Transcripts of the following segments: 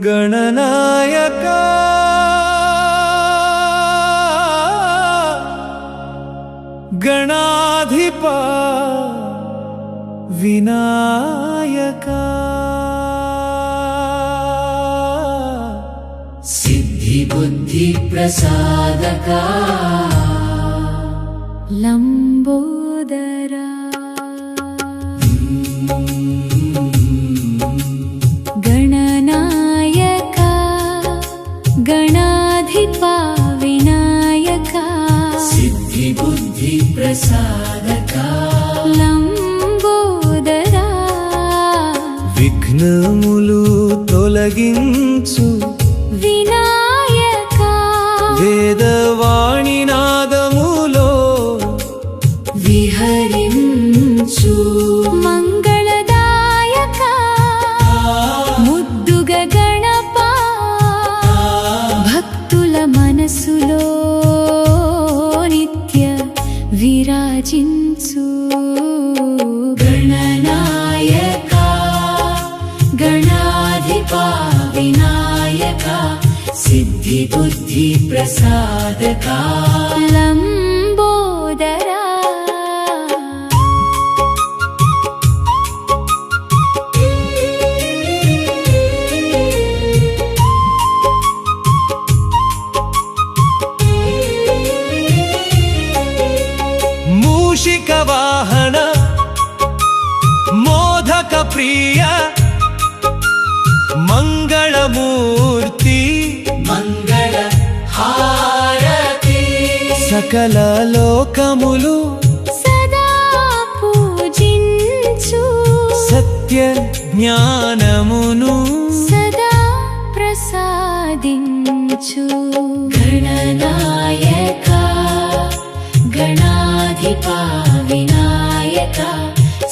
गणनायक गणाधिपा विनायका सिद्धि बुद्धि प्रसादका लंबोदरा गणनायका गणाधिपा विनायका सिद्धि बुद्धि प्रसादका लंबोदरा विघ्नमुलु तोलगिंचु विनायका वेदवाणी नादमुलो विहरिंचु मंगलदायका मुद्दुग गणपा भक्तुल मनसुलो नित्य विराजिंचु गणनायका गणाधिपा विनायका सिद्धि बुद्धि प्रसादका लंबोदरा मूषिक वाहन मोदक प्रिय मंगलमूर्ति मंगल हारति सकल लोकमुलु सदा पूजिंचु सत्य ज्ञानमुनु सदा प्रसादिंचु गणनायका गणाधिपा विनायका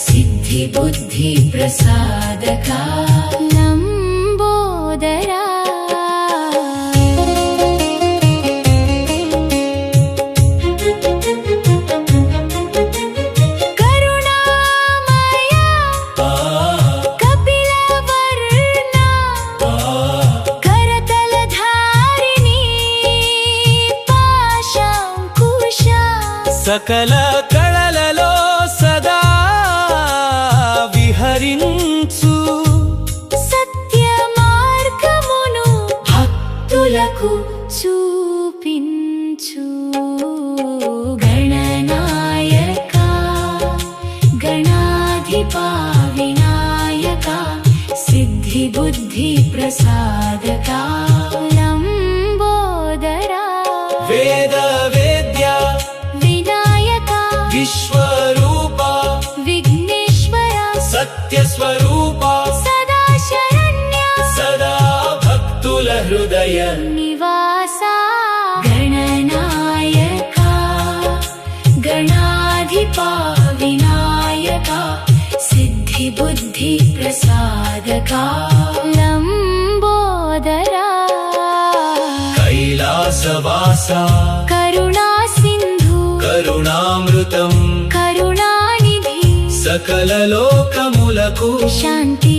सिद्धि बुद्धि प्रसादका लंबोदरा करुणामया कपिलवर्णा करतलधारिणी पाशांकुशा सकल कळలలో सदा విహరించు सत्य మార్గమును भक्तुలకు చూపించు गणनायका गणाधिपा विनायका सिद्धि बुद्धि प्रसादका లంబోదరా వేద వేద్య వినాయకా విశ్వరూప విఘ్నేశ్వర సత్య స్వరూప సదా శరణ్య సదా భక్తుల హృదయ నివాస गणनायका गणाधिपा विनायका सिद्धि बुद्धि प्रसादका లంబోదరా కైలాసవాస కరుణా సింధు కరుణామృతం కరుణానిధి సకల లోకములకు శాంతి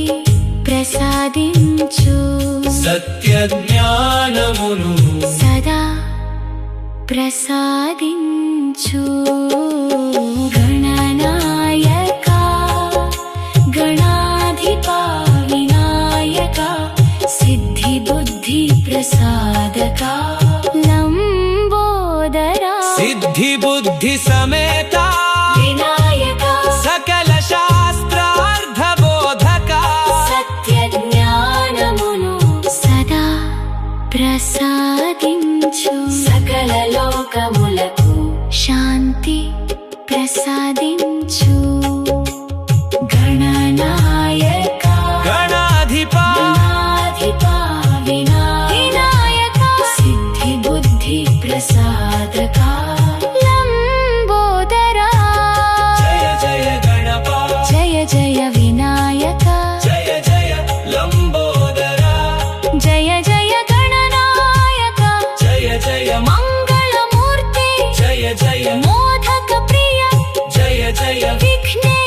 ప్రసాదించు సత్య జ్ఞానమును సదా ప్రసాదించు गणनायका गणाधिपा विनायका सिद्धि बुद्धि प्रसादका లంబోదరా సిద్ధి బుద్ధి సమేత विनायका సకల శాస్త్రార్థ బోధక सत्य ज्ञानमुनु సదా ప్రసాదించు सकल लोकमुలకు శాంతి ప్రసాదించు गणनायका గణాధిపా गणाधिपा विनायका सिद्धि बुद्धि प्रसादका లంబోదరా జయ జయ గణప జయ జయ వినాయక జయ జయ లంబోదరా జయ జయ గణనాయక జయ జయ మంగళమూర్తి జయ జయ మోదక ప్రియ జయ జయ విఘ్నే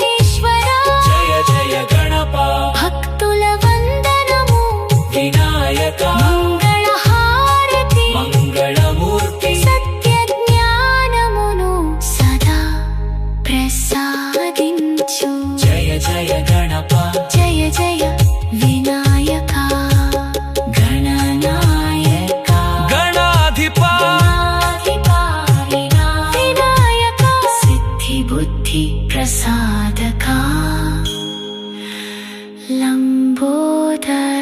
బుద్ధి ప్రసాదకా లంబోదరా